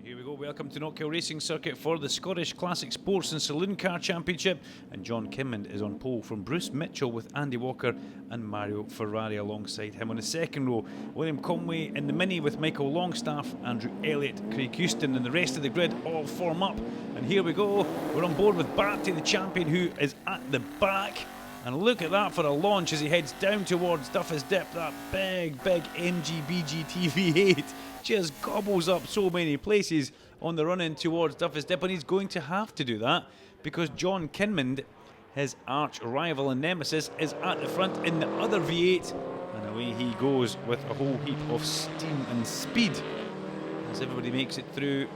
Here we go, welcome to Knockhill Racing Circuit for the Scottish Classic Sports and Saloon Car Championship, and John Kinmond is on pole from Bruce Mitchell with Andy Walker and Mario Ferrari alongside him. On the second row, William Conway in the Mini with Michael Longstaff, Andrew Elliott, Craig Houston, and the rest of the grid all form up. And here we go, we're on board with Barty, the champion, who is at the back. And look at that for a launch as he heads down towards Duffus Dip. That big MGBG TV8 just gobbles up so many places on the run-in towards Duffus Dip, and he's going to have to do that because John Kinmond, his arch rival and nemesis, is at the front in the other V8, and away he goes with a whole heap of steam and speed as everybody makes it through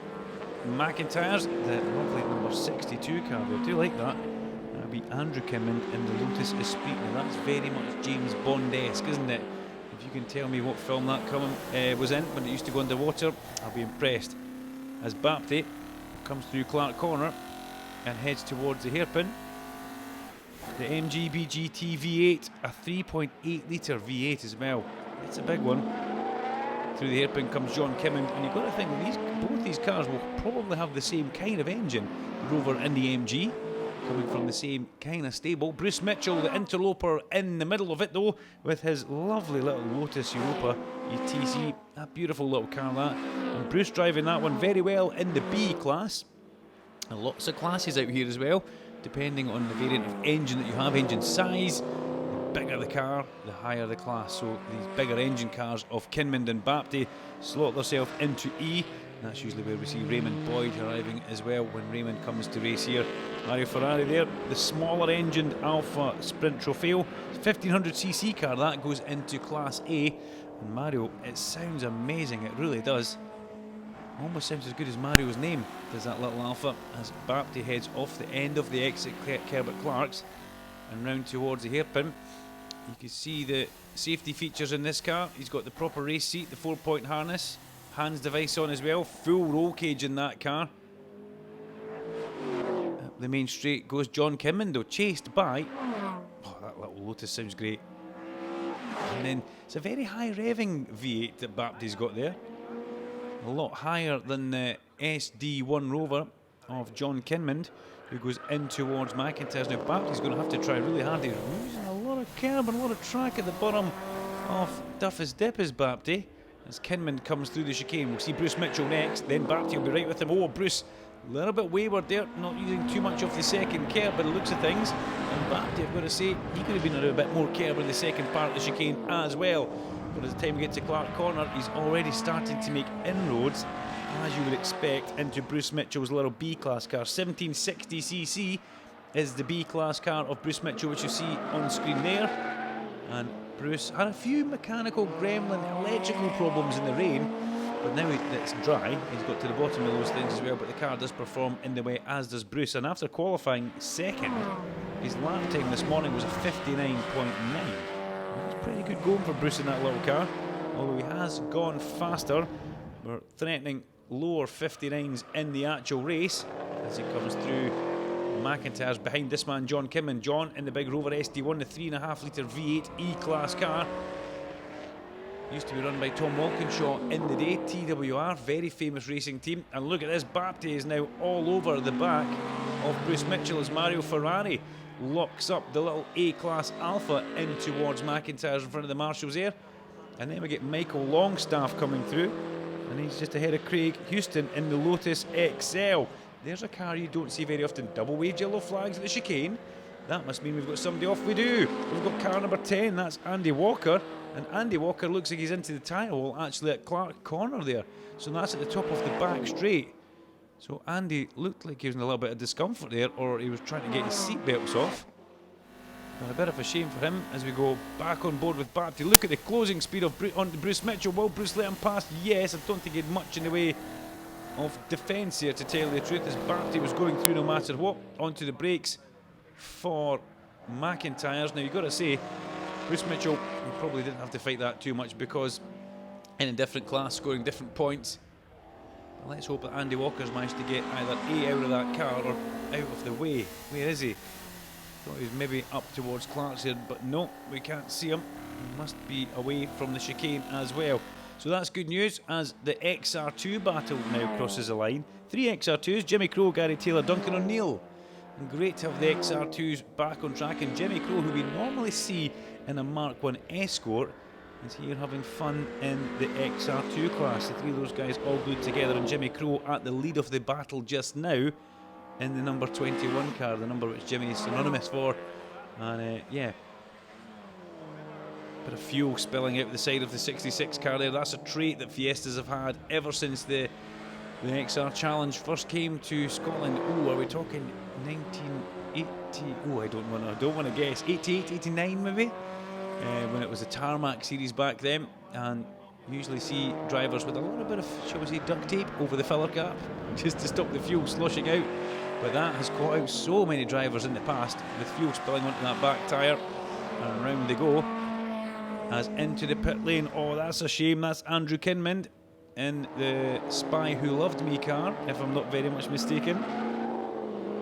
McIntyre's, the lovely number 62 car. I do like that. That'll be Andrew Kinmond in the Lotus Esprit. Now that's very much James Bond-esque, isn't it? If you can tell me what film that was in when it used to go underwater, I'll be impressed. As Bapty comes through Clark Corner and heads towards the hairpin. The MGBG TV8, a 3.8 litre V8 as well. It's a big one. Through the hairpin comes John Kinmond, and you've got to think both these cars will probably have the same kind of engine, the Rover and the MG, coming from the same kind of stable. Bruce Mitchell, the interloper, in the middle of it though, with his lovely little Lotus Europa ETC. A beautiful little car that. And Bruce driving that one very well in the B class. And lots of classes out here as well, depending on the variant of engine that you have, engine size. The bigger the car, the higher the class. So these bigger engine cars of Kinmond and Bapty slot themselves into E. That's usually where we see Raymond Boyd arriving as well when Raymond comes to race here. Mario Ferrari there, the smaller engined Alpha Sprint Trofeo, 1500cc car, that goes into Class A. And Mario, it sounds amazing, it really does. Almost sounds as good as Mario's name, does that little Alpha, as Bapty heads off the end of the exit curb at Clark's and round towards the hairpin. You can see the safety features in this car. He's got the proper race seat, the 4-point harness, hands device on as well, full roll cage in that car. Up the main straight goes John Kinmond though, chased by, oh, that little Lotus sounds great. And then it's a very high revving V8 that Bapty's got there, a lot higher than the SD1 Rover of John Kinmond, who goes in towards McIntyre's. Now Bapty's going to have to try really hard. He's losing a lot of curb and a lot of track at the bottom of Duffus Dip is Bapty. As Kinmond comes through the chicane, we'll see Bruce Mitchell next, then Bapty will be right with him. Oh, Bruce, a little bit wayward there, not using too much of the second curb by the looks of things. And Bapty, I've got to say, he could have been a little bit more curb in the second part of the chicane as well. But as the time we get to Clark Corner, he's already starting to make inroads, as you would expect, into Bruce Mitchell's little B-class car. 1760cc is the B-class car of Bruce Mitchell, which you see on screen there. And Bruce had a few mechanical gremlin electrical problems in the rain, but now it's dry, he's got to the bottom of those things as well, but the car does perform in the way, as does Bruce. And after qualifying second, his lap time this morning was a 59.9. That's pretty good going for Bruce in that little car, although he has gone faster. We're threatening lower 59s in the actual race as he comes through McIntyre's behind this man John Kinmond. John in the big Rover SD1, the 3.5 litre V8 E-class car. Used to be run by Tom Walkinshaw in the day, TWR, very famous racing team. And look at this, Bapty is now all over the back of Bruce Mitchell as Mario Ferrari locks up the little A-class Alpha in towards McIntyre's in front of the marshals there. And then we get Michael Longstaff coming through, and he's just ahead of Craig Houston in the Lotus XL. There's a car you don't see very often. Double waved yellow flags at the chicane. That must mean we've got somebody off. We do. We've got car number 10. That's Andy Walker. And Andy Walker looks like he's into the tyre hole actually at Clark Corner there. So that's at the top of the back straight. So Andy looked like he was in a little bit of discomfort there, or he was trying to get his seatbelts off. But a bit of a shame for him as we go back on board with Bapty. Look at the closing speed of onto Bruce Mitchell. Will Bruce let him past? Yes. I don't think he had much in the way of defence here, to tell you the truth, as Bapty was going through no matter what. Onto the brakes for McIntyre's. Now you've got to say, Bruce Mitchell, he probably didn't have to fight that too much because in a different class, scoring different points. But let's hope that Andy Walker's managed to get either A out of that car or out of the way. Where is he? Thought he was maybe up towards Clark's here, but no, we can't see him. He must be away from the chicane as well. So that's good news as the XR2 battle now crosses the line. 3 XR2s, Jimmy Crowe, Gary Taylor, Duncan O'Neill. And great to have the XR2s back on track, and Jimmy Crowe, who we normally see in a Mark 1 Escort, is here having fun in the XR2 class. The 3 of those guys all glued together, and Jimmy Crowe at the lead of the battle just now in the number 21 car, the number which Jimmy is synonymous for. And yeah, bit of fuel spilling out the side of the 66 car there. That's a trait that Fiestas have had ever since the XR Challenge first came to Scotland. Oh, are we talking 1980? Oh, I don't want to guess. 88, 89 maybe? When it was a tarmac series back then. And you usually see drivers with a little bit of, shall we say, duct tape over the filler cap just to stop the fuel sloshing out. But that has caught out so many drivers in the past, with fuel spilling onto that back tyre. And round they go. As into the pit lane. Oh, that's a shame. That's Andrew Kinmond in the Spy Who Loved Me car, if I'm not very much mistaken.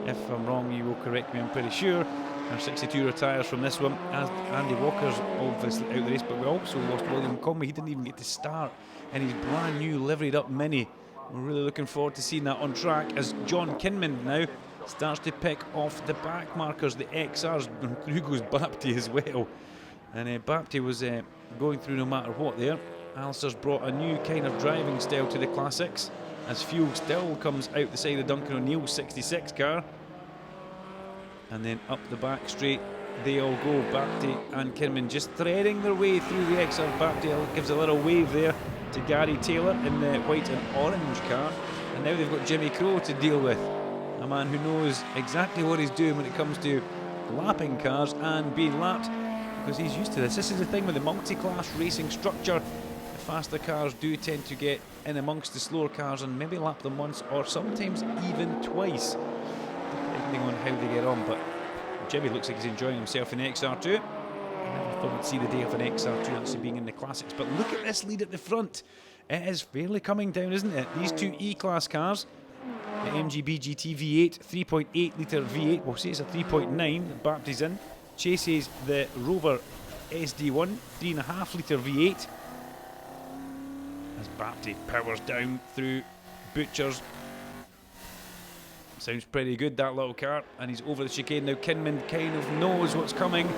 If I'm wrong, you will correct me, I'm pretty sure. Our 62 retires from this one, as Andy Walker's obviously out of the race, but we also lost William Conway. He didn't even get to start in his brand new liveried up Mini. We're really looking forward to seeing that on track as John Kinmond now starts to pick off the back markers, the XRs, and through goes Bapty as well. And Bapty was going through no matter what there. Alistair's brought a new kind of driving style to the Classics, as fuel still comes out the side of Duncan O'Neill's 66 car. And then up the back straight they all go. Bapty and Kinmond just threading their way through the XR. Bapty gives a little wave there to Gary Taylor in the white and orange car. And now they've got Jimmy Crowe to deal with, a man who knows exactly what he's doing when it comes to lapping cars and being lapped, because he's used to this. This is the thing with the multi-class racing structure. The faster cars do tend to get in amongst the slower cars and maybe lap them once or sometimes even twice, depending on how they get on. But Jimmy looks like he's enjoying himself in the XR2. I never thought we'd see the day of an XR2 actually being in the Classics. But look at this lead at the front. It is fairly coming down, isn't it? These 2 E-Class cars, the MGB GT V8, 3.8 litre V8, we'll say it's a 3.9, Bapty's in, chases the Rover SD1, 3.5 litre V8, as Bapty powers down through Butchers. Sounds pretty good, that little car, and he's over the chicane now. Kinmond kind of knows what's coming.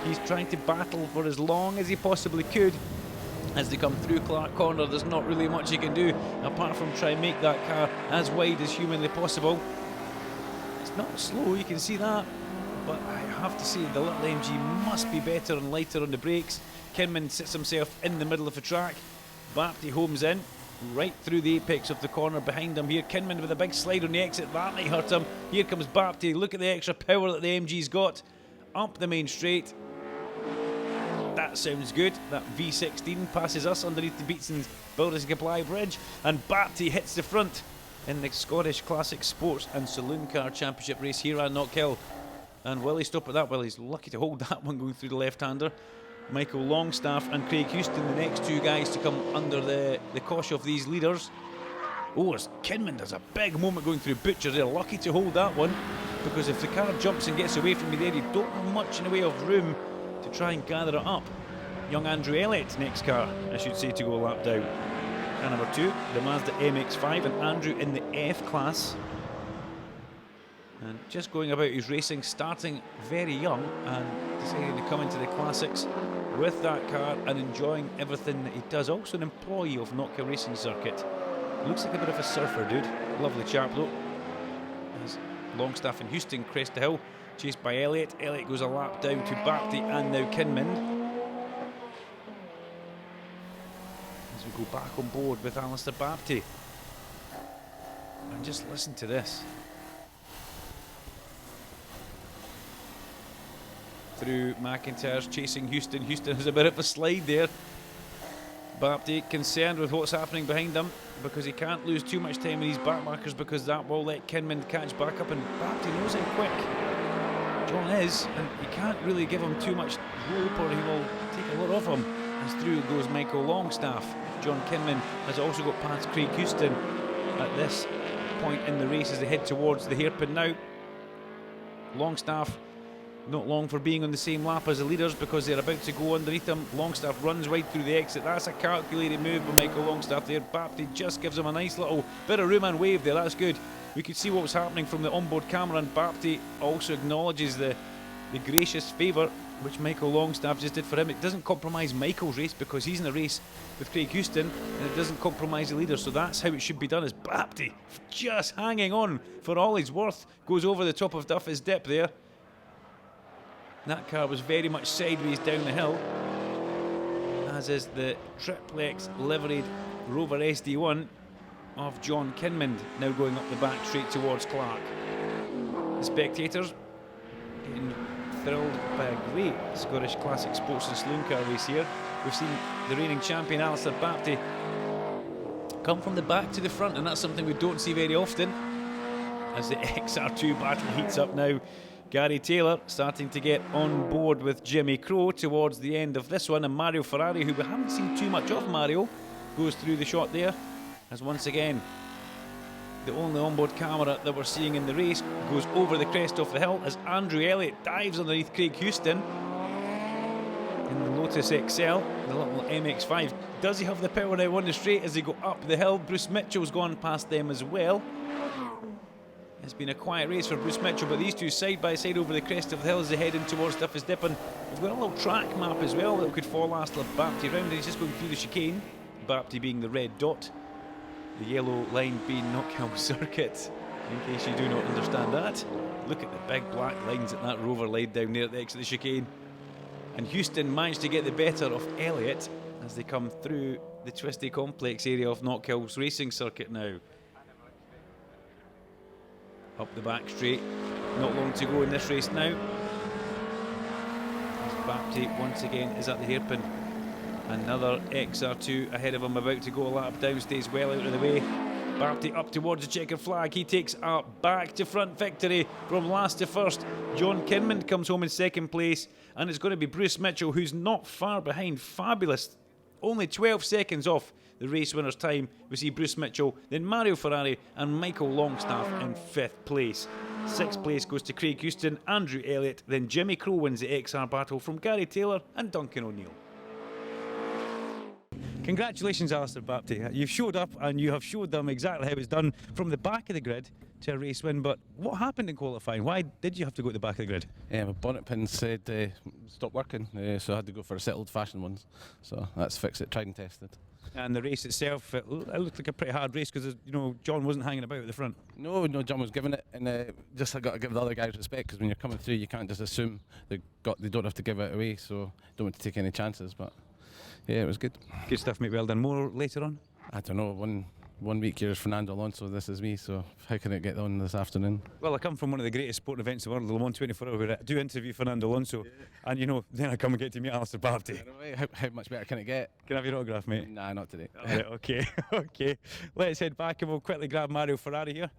He's trying to battle for as long as he possibly could. As they come through Clark Corner, there's not really much he can do apart from try and make that car as wide as humanly possible. It's not slow, you can see that, but I have to say the little MG must be better and lighter on the brakes. Kinmond sits himself in the middle of the track. Bapty homes in right through the apex of the corner behind him here. Kinmond with a big slide on the exit, that might hurt him. Here comes Bapty, look at the extra power that the MG's got. Up the main straight. That sounds good. That V16 passes us underneath the Beatson's Builders and Comply Bridge, and Bapty hits the front in the Scottish Classic Sports and Saloon Car Championship race here at Knockhill. And will he stop at that? Well, he's lucky to hold that one going through the left-hander. Michael Longstaff and Craig Houston, the next 2 guys to come under the cosh of these leaders. Oh, as Kinmond has a big moment going through Butcher. They're lucky to hold that one, because if the car jumps and gets away from you there, you don't have much in the way of room to try and gather it up. Young Andrew Elliott, next car, I should say, to go a lap down. Car number 2, the Mazda MX-5, and Andrew in the F class. And just going about his racing, starting very young and deciding to come into the Classics with that car and enjoying everything that he does. Also an employee of Knockhill Racing Circuit. Looks like a bit of a surfer, dude. Lovely chap, though. As Longstaff and Houston crest the hill, chased by Elliott. Elliott goes a lap down to Bapty and now Kinmond. As we go back on board with Alistair Bapty. And just listen to this. Through McIntyre's chasing Houston. Houston has a bit of a slide there. Bapty concerned with what's happening behind him, because he can't lose too much time in these back markers, because that will let Kinmond catch back up, and Bapty knows how quick John is, and he can't really give him too much rope or he will take a lot of him. As through goes Michael Longstaff. John Kinmond has also got past Craig Houston at this point in the race as they head towards the hairpin now. Longstaff not long for being on the same lap as the leaders because they're about to go underneath them. Longstaff runs right through the exit. That's a calculated move by Michael Longstaff there. Bapty just gives him a nice little bit of room and wave there. That's good. We could see what was happening from the onboard camera, and Bapty also acknowledges the gracious favour which Michael Longstaff just did for him. It doesn't compromise Michael's race because he's in a race with Craig Houston, and it doesn't compromise the leader, so that's how it should be done. As Bapty just hanging on for all he's worth, goes over the top of Duffy's dip there. That car was very much sideways down the hill, as is the triplex liveried Rover SD1 of John Kinmond, now going up the back straight towards Clark. The spectators getting thrilled by a great Scottish Classic Sports and Saloon car race here. We've seen the reigning champion Alistair Bapty come from the back to the front, and that's something we don't see very often. As the XR2 battle heats up now, Gary Taylor starting to get on board with Jimmy Crowe towards the end of this one, and Mario Ferrari, who we haven't seen too much of, Mario, goes through the shot there, as once again the only onboard camera that we're seeing in the race goes over the crest of the hill as Andrew Elliott dives underneath Craig Houston in the Lotus XL, the little MX-5. Does he have the power now on the straight as they go up the hill? Bruce Mitchell's gone past them as well. It's been a quiet race for Bruce Mitchell, but these two side by side over the crest of the hill as they head in towards Duffy's Dip. And we've got a little track map as well that could follow Alistair Bapty round. He's just going through the chicane, Bapty being the red dot, the yellow line being Knockhill Circuit, in case you do not understand that. Look at the big black lines that that Rover laid down there at the exit of the chicane. And Houston managed to get the better of Elliott as they come through the twisty complex area of Knockhill's racing circuit now. Up the back straight, not long to go in this race now. As Bapty once again is at the hairpin. Another XR2 ahead of him, about to go a lap down, stays well out of the way. Bapty up towards the checkered flag. He takes a back to front victory from last to first. John Kinmond comes home in second place, and it's going to be Bruce Mitchell, who's not far behind. Fabulous, only 12 seconds off the race winner's time. We see Bruce Mitchell, then Mario Ferrari and Michael Longstaff in 5th place. 6th place goes to Craig Houston, Andrew Elliott, then Jimmy Crowe wins the XR battle from Gary Taylor and Duncan O'Neill. Congratulations, Alistair Bapty. You've showed up and you have showed them exactly how it's done from the back of the grid to a race win. But what happened in qualifying? Why did you have to go to the back of the grid? My bonnet pin said stop working, so I had to go for a set old-fashioned ones. So that's fixed it, tried and tested. And the race itself, it looked like a pretty hard race because, you know, John wasn't hanging about at the front. No, John was giving it, and just I got to give the other guys respect because when you're coming through, you can't just assume they don't have to give it away. So don't want to take any chances, but. Yeah, it was good. Good stuff, mate. Well done. More later on? I don't know. One week here's Fernando Alonso, this is me, so how can it get on this afternoon? Well, I come from one of the greatest sporting events in the world, the Le Mans 24 Hour, where I do interview Fernando Alonso, and you know, then I come and get to meet Alistair Bapty. How much better can it get? Can I have your autograph, mate? Nah, not today. Right, okay, okay. Let's head back and we'll quickly grab Mario Ferrari here.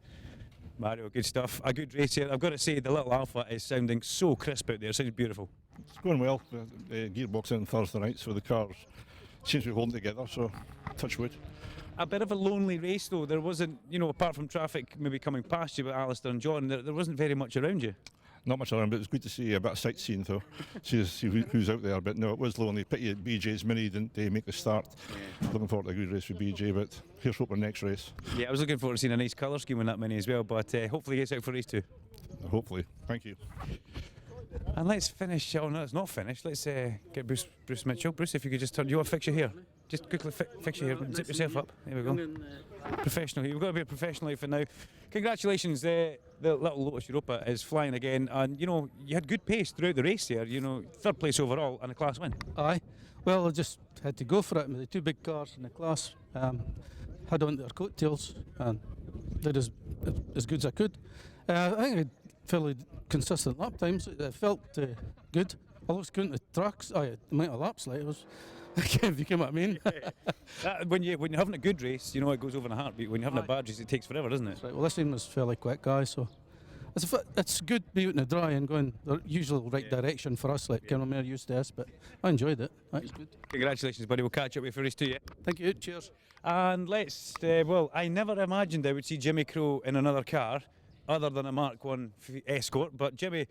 Mario, good stuff. A good race here. I've got to say, the little Alpha is sounding so crisp out there. It sounds beautiful. It's going well. The gearbox in Thursday night, so the cars seems to be holding together, so touch wood. A bit of a lonely race though. There wasn't, you know, apart from traffic maybe coming past you with Alistair and John, there wasn't very much around you. Not much around, but it's good to see a bit of sightseeing though. see who's out there, but no, it was lonely. Pity that BJ's Mini didn't make the start. Looking forward to a good race with BJ, but here's hoping next race. Yeah, I was looking forward to seeing a nice colour scheme on that Mini as well, but hopefully he gets out for race 2. Hopefully. Thank you. And let's finish. Oh no, it's not finished. Let's get Bruce Mitchell. Bruce, if you could just turn. Do you want to fix your hair? Just quickly fix your hair. Zip yourself up. There we go. Professional. You've got to be a professional for now. Congratulations. The little Lotus Europa is flying again, and you know you had good pace throughout the race there. You know, 3rd place overall and a class win. Aye. Well, I just had to go for it with the 2 big cars in the class. Had on their coattails and did as good as I could. I think I had fairly consistent lap times. It felt good. I was counting the tracks. The amount of laps, like it was. If you get what I mean. When you're having a good race, you know it goes over in a heartbeat. When you're having a bad race, it takes forever, doesn't it? That's right. Well, this one was fairly quick, guys. So it's good being out in the dry and going the usual right direction for us, like Colonel Mayor used to us. But I enjoyed it. That's good. Congratulations, buddy. We'll catch up with you for race 2. Yeah. Thank you. Cheers. And let's. Well, I never imagined I would see Jimmy Crowe in another car other than a Mark 1 Escort. But Jimmy,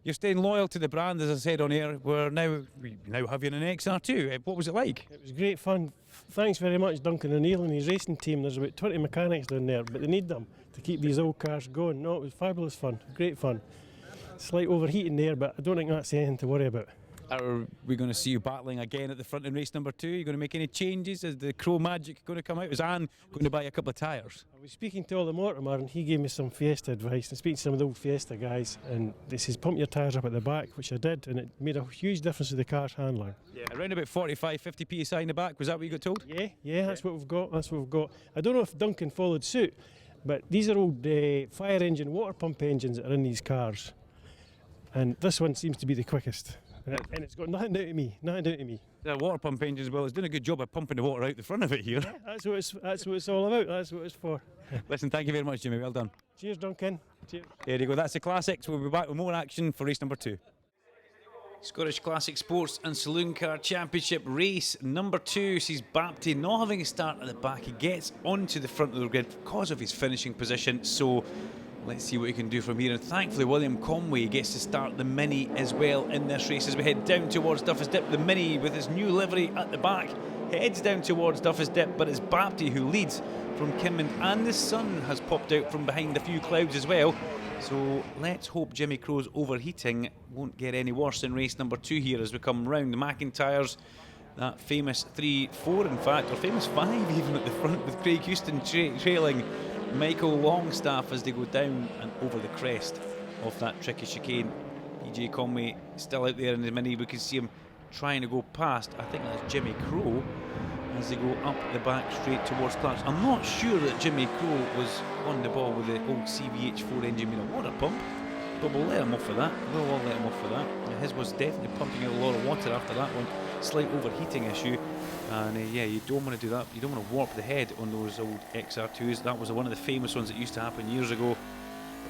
You're staying loyal to the brand, as I said on air. We now have you in an XR2. What was it like? It was great fun. Thanks very much, Duncan O'Neill and his racing team. There's about 20 mechanics down there, but they need them to keep these old cars going. No, it was fabulous fun, great fun. Slight overheating there, but I don't think that's anything to worry about. Are we going to see you battling again at the front in race number 2? Are you going to make any changes? Is the Crow Magic going to come out? Is Anne going to buy a couple of tyres? I was speaking to Ollie Mortimer and he gave me some Fiesta advice. And speaking to some of the old Fiesta guys, and they says pump your tyres up at the back, which I did, and it made a huge difference to the car's handling. Yeah, around about 45, 50 psi in the back. Was that what you got told? Yeah, that's what we've got. That's what we've got. I don't know if Duncan followed suit, but these are old fire engine, water pump engines that are in these cars, and this one seems to be the quickest. And it's got nothing down to me, The water pump engine as well. It's doing a good job of pumping the water out the front of it here. Yeah, that's what it's all about. That's what it's for. Listen, thank you very much, Jimmy. Well done. Cheers, Duncan. Cheers. There you go. That's the classics. We'll be back with more action for race number 2. Scottish Classic Sports and Saloon Car Championship race number 2 sees Bapty not having a start at the back. He gets onto the front of the grid because of his finishing position. So let's see what he can do from here. And thankfully, William Conway gets to start the Mini as well in this race as we head down towards Duffus Dip. The Mini with his new livery at the back heads down towards Duffus Dip, but it's Bapty who leads from Kinmond, and the sun has popped out from behind a few clouds as well. So let's hope Jimmy Crow's overheating won't get any worse in race number 2 here as we come round. The McIntyres, that famous 3-4 in fact, or famous 5 even at the front, with Craig Houston trailing Michael Longstaff as they go down and over the crest of that tricky chicane. PJ Conway still out there in the Mini. We can see him trying to go past, I think that's Jimmy Crow, as they go up the back straight towards Clark's. I'm not sure that Jimmy Crow was on the ball with the old CVH4 engine with a water pump, but we'll let him off for that. We'll all let him off for that. His was definitely pumping out a lot of water after that one. Slight overheating issue. And yeah, you don't want to do that. You don't want to warp the head on those old XR2s. That was one of the famous ones that used to happen years ago.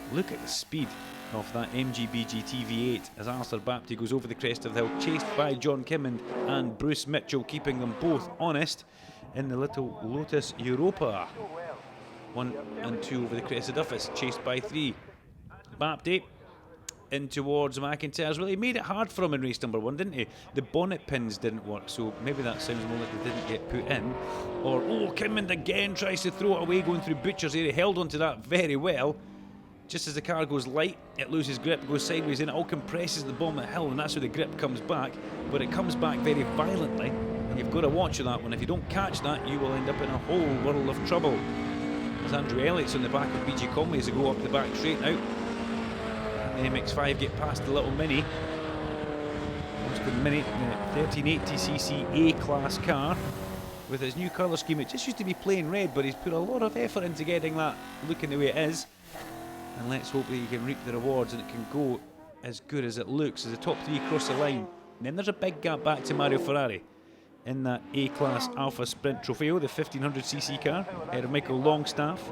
But look at the speed of that MGBG TV8 as Alistair Bapty goes over the crest of the hill, chased by John Kinmond and Bruce Mitchell, keeping them both honest in the little Lotus Europa. 1 and 2 over the crest of Duffus, chased by 3. Bapty in towards McIntyre's. Well, he made it hard for him in race number 1, didn't he? The bonnet pins didn't work, so maybe that sounds more like they didn't get put in. Or, oh, Kinmond again tries to throw it away going through Butcher's area. Held onto that very well. Just as the car goes light, it loses grip, goes sideways, and it all compresses the bottom of the hill, and that's where the grip comes back. But it comes back very violently, and you've got to watch that one. If you don't catch that, you will end up in a whole world of trouble. As Andrew Elliott's on the back of PJ Conway as they go up the back straight now. The MX-5 get past the little Mini. The Mini, the 1380cc A-class car with his new colour scheme. It just used to be plain red, but he's put a lot of effort into getting that looking the way it is. And let's hope that he can reap the rewards and it can go as good as it looks as the top 3 cross the line. And then there's a big gap back to Mario Ferrari in that A-Class Alpha Sprint Trofeo, the 1500cc car, ahead of Michael Longstaff.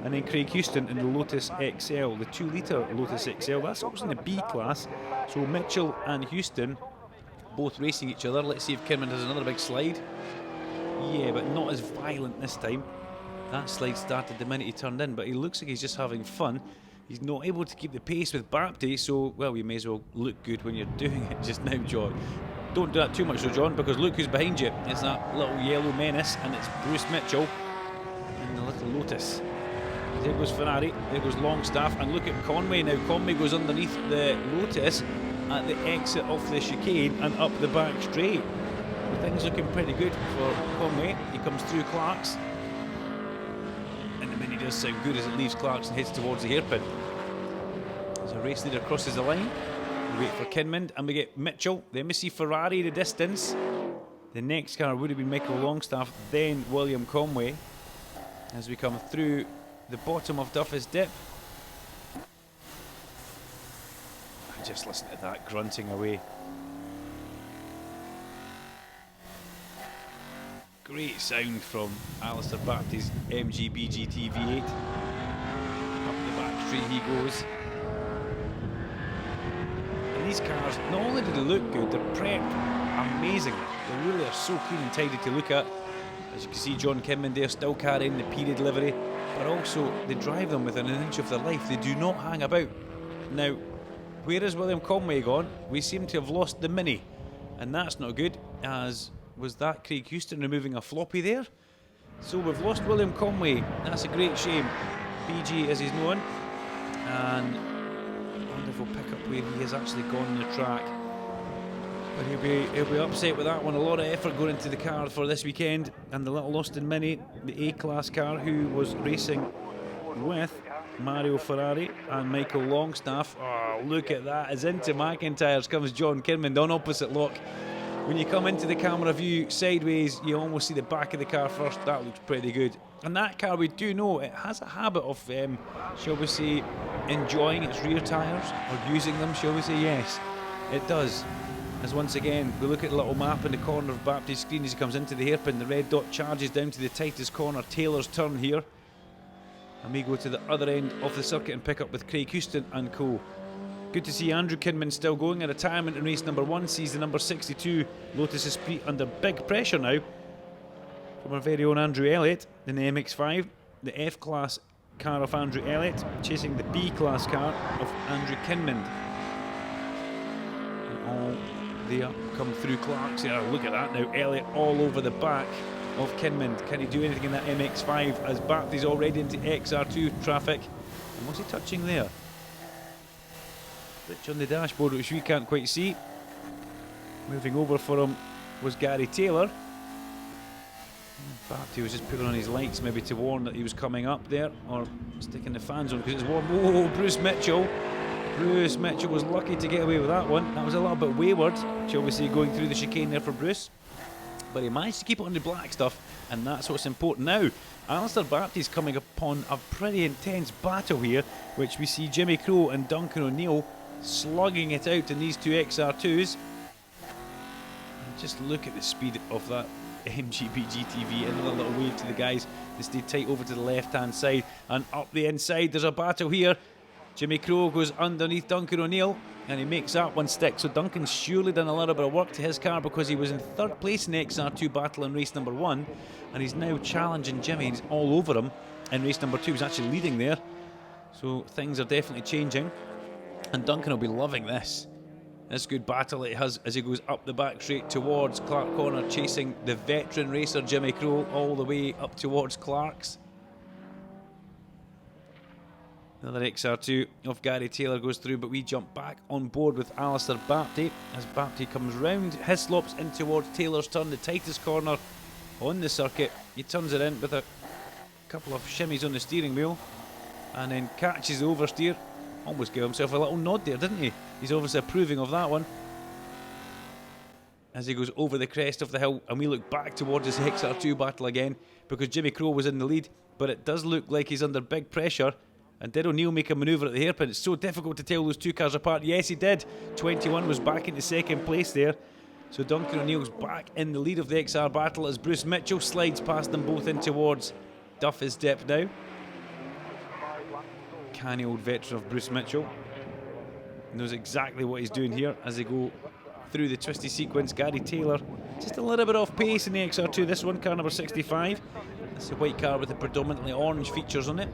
And then Craig Houston in the Lotus XL, the 2-litre Lotus XL. That's also in the B-Class. So Mitchell and Houston both racing each other. Let's see if Kinmond has another big slide. Yeah, but not as violent this time. That slide started the minute he turned in, but he looks like he's just having fun. He's not able to keep the pace with Bapty, so, well, you may as well look good when you're doing it just now, John. Don't do that too much though, John, because look who's behind you. It's that little yellow menace, and it's Bruce Mitchell in the little Lotus. There goes Ferrari, there goes Longstaff, and look at Conway now. Conway goes underneath the Lotus at the exit of the chicane and up the back straight. Things looking pretty good for Conway. He comes through Clark's. And the Mini does sound good as it leaves Clark's and heads towards the hairpin. As a race leader crosses the line, we wait for Kinmond and we get Mitchell. Then we see Ferrari in the distance. The next car would have been Michael Longstaff, then William Conway. As we come through the bottom of Duffus Dip. And just listen to that grunting away. Great sound from Alistair Bapty's MGBG TV8. Up the back straight he goes. And these cars, not only do they look good, they're prepped amazingly. They really are so clean and tidy to look at. As you can see, John Kinmond there still carrying the period livery, but also they drive them within an inch of their life. They do not hang about. Now, where has William Conway gone? We seem to have lost the Mini, and that's not good, as was that Craig Houston removing a floppy there? So we've lost William Conway. That's a great shame. BG as he's known, and I wonder if we'll pick up where he has actually gone on the track. But he'll be upset with that one. A lot of effort going into the car for this weekend, and the little Austin Mini, the A-class car, who was racing with Mario Ferrari and Michael Longstaff. Oh, look at that, as into McIntyre's comes John Kinmond on opposite lock. When you come into the camera view sideways, you almost see the back of the car first. That looks pretty good. And that car, we do know, it has a habit of, shall we say, enjoying its rear tyres, or using them, shall we say. Yes, it does. As once again, we look at the little map in the corner of Baptist's screen as he comes into the hairpin. The red dot charges down to the tightest corner, Taylor's turn here. And we go to the other end of the circuit and pick up with Craig Houston and co. Good to see Andrew Kinman still going. A retirement in race number 1 sees the number 62 Lotus Esprit under big pressure now from our very own Andrew Elliott in the MX-5. The F-class car of Andrew Elliott chasing the B-class car of Andrew Kinman. And all there come through Clark's here. Look at that now. Elliott all over the back of Kinman. Can he do anything in that MX-5 as Baptist's already into XR2 traffic? And what's he touching there? Switch on the dashboard, which we can't quite see. Moving over for him was Gary Taylor. Baptist was just putting on his lights maybe to warn that he was coming up there, or sticking the fans on because it's warm. Oh, Bruce Mitchell. Bruce Mitchell was lucky to get away with that one. That was a little bit wayward, shall we say, going through the chicane there for Bruce. But he managed to keep it on the black stuff, and that's what's important now. Alistair Baptist coming upon a pretty intense battle here, which we see Jimmy Crowe and Duncan O'Neill slugging it out in these two XR2s. And just look at the speed of that MGB GTV. Another little wave to the guys. They stay tight over to the left hand side, and up the inside there's a battle here. Jimmy Crowe goes underneath Duncan O'Neill, and he makes that one stick. So Duncan's surely done a little bit of work to his car, because he was in 3rd place in the XR2 battle in race number 1, and he's now challenging Jimmy. He's all over him in race number 2. He's actually leading there. So things are definitely changing, and Duncan will be loving this. This good battle it has as he goes up the back straight towards Clark Corner, chasing the veteran racer Jimmy Crowe all the way up towards Clark's. Another XR2 of Gary Taylor goes through, but we jump back on board with Alistair Bapty as Bapty comes round Hislop's in towards Taylor's turn, the tightest corner on the circuit. He turns it in with a couple of shimmies on the steering wheel and then catches the oversteer. Almost gave himself a little nod there, didn't he? He's obviously approving of that one as he goes over the crest of the hill, and we look back towards this XR2 battle again because Jimmy Crowe was in the lead, but it does look like he's under big pressure. And did O'Neill make a manoeuvre at the hairpin? It's so difficult to tell those two cars apart. Yes, he did. 21 was back into 2nd place there. So Duncan O'Neill's back in the lead of the XR battle as Bruce Mitchell slides past them both in towards Duffy's dip now. Canny old veteran of Bruce Mitchell knows exactly what he's doing here as they go through the twisty sequence. Gary Taylor just a little bit off pace in the XR2. This one, car number 65. It's a white car with the predominantly orange features on it.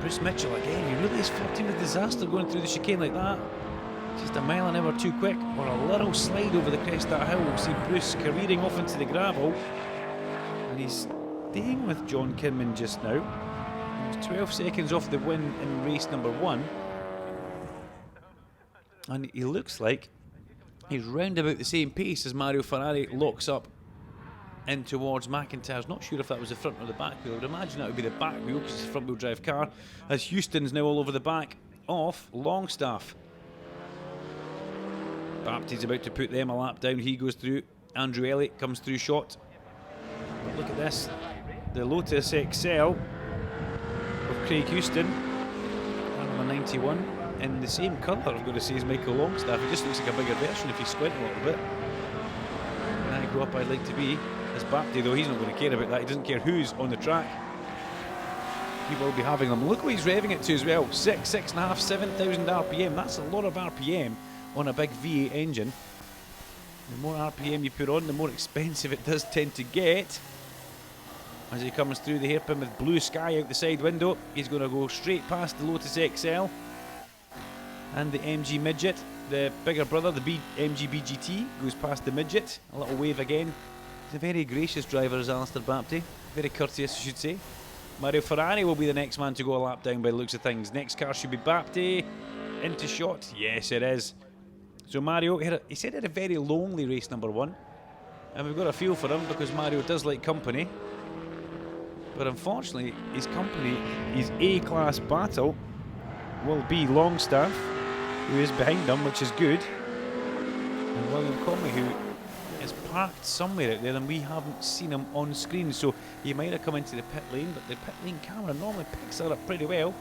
Bruce Mitchell again, he really is flirting with disaster going through the chicane like that. Just a mile an hour too quick, or a little slide over the crest of that hill. We'll see Bruce careering off into the gravel, and he's staying with John Kinman just now. He was 12 seconds off the win in race number 1, and he looks like he's round about the same pace as Mario Ferrari locks up in towards McIntyre's. Not sure if that was the front or the back wheel. I would imagine that would be the back wheel because it's a front wheel drive car, as Houston's now all over the back of Longstaff. Bapty's about to put them a lap down. He goes through. Andrew Elliott comes through shot. But look at this. The Lotus XL of Craig Houston, number 91, in the same colour, I've got to say, as Michael Longstaff. He just looks like a bigger version if you squint a little bit. When I grow up, I'd like to be as Bapty, though he's not going to care about that. He doesn't care who's on the track. He will be having them. Look what he's revving it to as well. 6.5, 7,000 RPM. That's a lot of RPM on a big V8 engine. The more RPM you put on, the more expensive it does tend to get. As he comes through the hairpin with blue sky out the side window, he's going to go straight past the Lotus XL. And the MG Midget, the bigger brother, the MG BGT, goes past the Midget. A little wave again. He's a very gracious driver, is Alistair Bapty. Very courteous, I should say. Mario Ferrari will be the next man to go a lap down by the looks of things. Next car should be Bapty. Into shot. Yes, it is. So Mario, he said he had a very lonely race number 1. And we've got a feel for him because Mario does like company. But unfortunately, his company, his A-class battle, will be Longstaff, who is behind him, which is good. And William Comey, who is parked somewhere out there and we haven't seen him on screen. So he might have come into the pit lane, but the pit lane camera normally picks that up pretty well.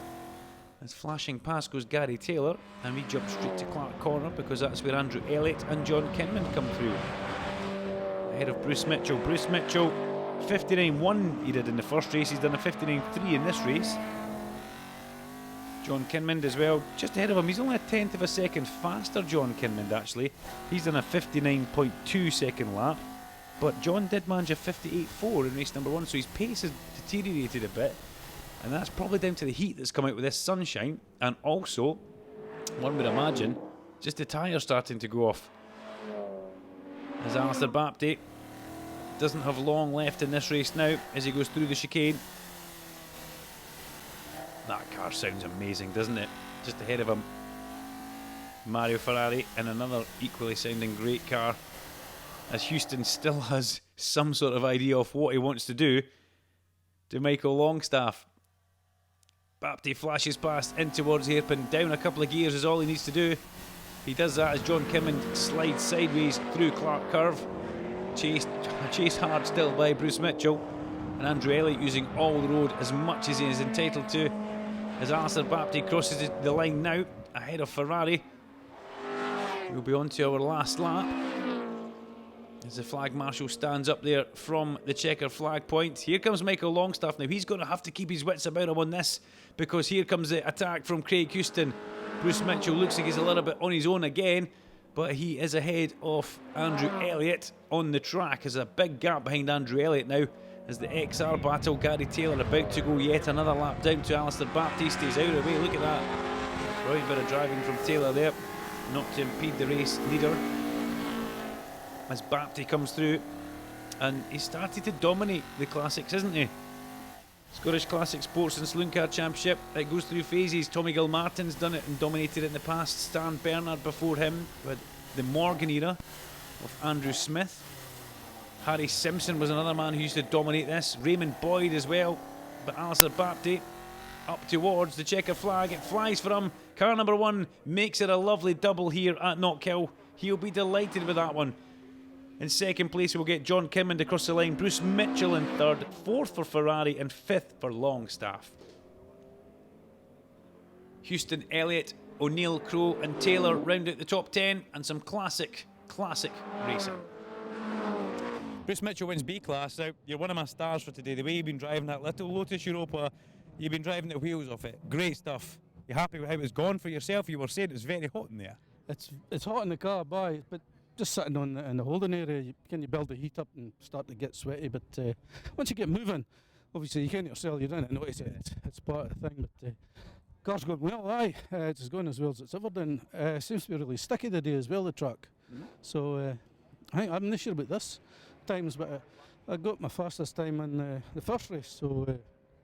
As flashing past goes Gary Taylor, and we jump straight to Clark Corner because that's where Andrew Elliott and John Kinman come through. Ahead of Bruce Mitchell. Bruce Mitchell, 59.1 he did in the first race. He's done a 59.3 in this race. John Kinmond as well, just ahead of him. He's only a tenth of a second faster, John Kinmond, actually. He's done a 59.2 second lap. But John did manage a 58.4 in race number 1, so his pace has deteriorated a bit. And that's probably down to the heat that's come out with this sunshine. And also, one would imagine, just the tyres starting to go off. As Alistair Bapty doesn't have long left in this race now as he goes through the chicane. That car sounds amazing, doesn't it? Just ahead of him, Mario Ferrari and another equally sounding great car, as Houston still has some sort of idea of what he wants to do to Michael Longstaff. Bapty flashes past in towards the hairpin, down a couple of gears is all he needs to do. He does that as John Kinman slides sideways through Clark Curve. Chased hard still by Bruce Mitchell, and Andrew Elliott using all the road as much as he is entitled to. As Alistair Bapty crosses the line now, ahead of Ferrari. We'll be on to our last lap. As the flag marshal stands up there from the checker flag point. Here comes Michael Longstaff now. He's going to have to keep his wits about him on this, because here comes the attack from Craig Houston. Bruce Mitchell looks like he's a little bit on his own again, but he is ahead of Andrew Elliott on the track. There's a big gap behind Andrew Elliott now as the XR battle. Gary Taylor about to go yet another lap down to Alistair Bapty. Stays out of the way. Look at that. Right bit of driving from Taylor there, not to impede the race leader. As Bapty comes through, and he started to dominate the classics, isn't he? Scottish Classic Sports and Saloon Car Championship, it goes through phases. Tommy Gilmartin's done it and dominated it in the past. Stan Bernard before him, with the Morgan era of Andrew Smith. Harry Simpson was another man who used to dominate this. Raymond Boyd as well. But Alistair Bapty up towards the checker flag. It flies for him. Car number 1 makes it a lovely double here at Knockhill. He'll be delighted with that one. In second place, we'll get John Kinmond across the line. Bruce Mitchell in third. Fourth for Ferrari and fifth for Longstaff. Houston, Elliott, O'Neill, Crowe and Taylor round out the top 10, and some classic racing. Bruce Mitchell wins B class. Now, you're one of my stars for today. The way you've been driving that little Lotus Europa, you've been driving the wheels off it. Great stuff. You happy with how it's gone for yourself? You were saying it was very hot in there. It's hot in the car, but just sitting in the holding area, you build the heat up and start to get sweaty. But once you get moving, obviously you can't yourself, you don't notice it. It's part of the thing. But car's going well, aye. It's going as well as it's ever done. Seems to be really sticky today as well, the track. So I think I'm not sure about this times, but I got my fastest time in the first race. So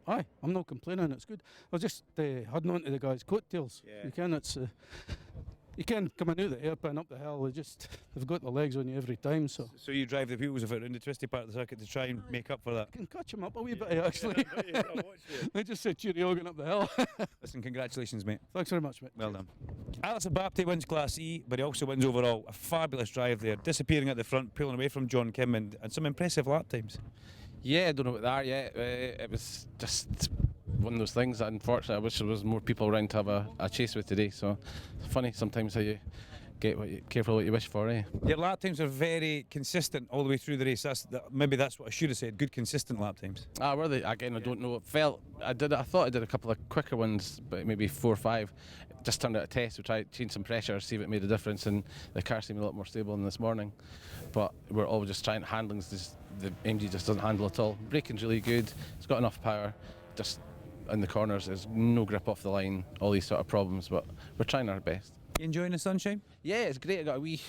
aye, I'm not complaining. It's good. I was just heading on to the guys' coattails. Yeah. You can coming out the hairpin up the hill. They've got the legs on you every time. So you drive the wheels of it around the twisty part of the circuit to try and make up for that. I can catch them up a wee bit actually. They just said cheerio going up the hill. Listen, congratulations, mate. Thanks very much, mate. Well done. Alistair Bapty wins Class E, but he also wins overall. A fabulous drive there, disappearing at the front, pulling away from John Kinman, and some impressive lap times. Yeah, I don't know about that yet. It was just one of those things that unfortunately I wish there was more people around to have a chase with today. So it's funny sometimes how you get careful what you wish for, eh? Your lap times are very consistent all the way through the race. Maybe that's what I should have said. Good consistent lap times. Were they? Again, I don't know. I thought I did a couple of quicker ones, but maybe 4 or 5. Just turned out a test to try to change some pressure, see if it made a difference, and the car seemed a lot more stable than this morning. But we're all just trying handlings. The MG just doesn't handle at all. Braking's really good. It's got enough power. Just in the corners. There's no grip off the line, all these sort of problems, but we're trying our best. You enjoying the sunshine? Yeah, it's great. I got a wee.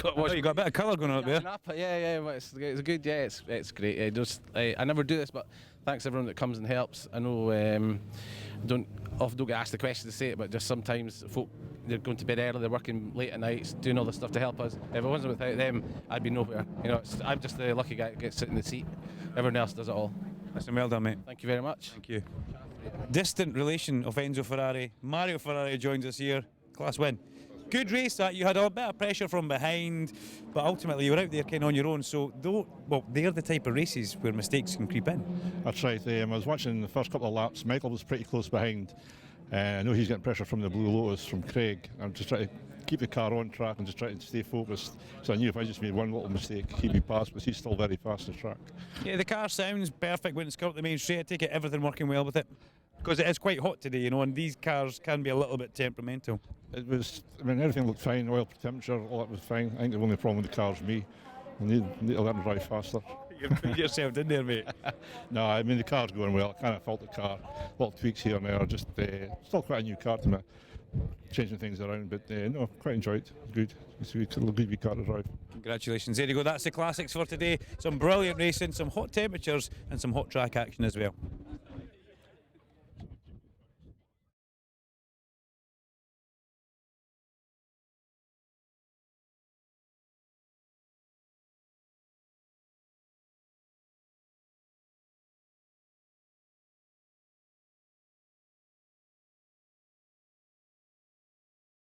Oh, you got a bit of colour going on up there. Yeah, but it's good. Yeah, it's great. I never do this, but thanks everyone that comes and helps. I know don't get asked the question to say it, but just sometimes folk, they're going to bed early, they're working late at nights, doing all this stuff to help us. If it wasn't without them, I'd be nowhere. You know, I'm just the lucky guy that gets to sit in the seat. Everyone else does it all. Listen, well done, mate. Thank you very much. Thank you. Distant relation of Enzo Ferrari, Mario Ferrari joins us here. Class win. Good race that. You had a bit of pressure from behind, but ultimately you were out there kind of on your own. So, they're the type of races where mistakes can creep in. That's right. I was watching the first couple of laps. Michael was pretty close behind. I know he's getting pressure from the Blue Lotus, from Craig. I'm just trying to keep the car on track and just trying to stay focused. So I knew if I just made one little mistake, he'd be past, but he's still very fast on track. Yeah, the car sounds perfect when it's come up the main straight. I take it everything working well with it. Because it is quite hot today, you know, and these cars can be a little bit temperamental. It was, everything looked fine, oil temperature, all that was fine. I think the only problem with the car is me. I need to learn to drive faster. You put yourself in there, mate. No, I mean, the car's going well. I kind of fault the car. Little tweaks here and there, just still quite a new car to me. Changing things around, but no, quite enjoyed it. Good. It's a good wee car to drive. Congratulations. There you go. That's the classics for today. Some brilliant racing, some hot temperatures, and some hot track action as well.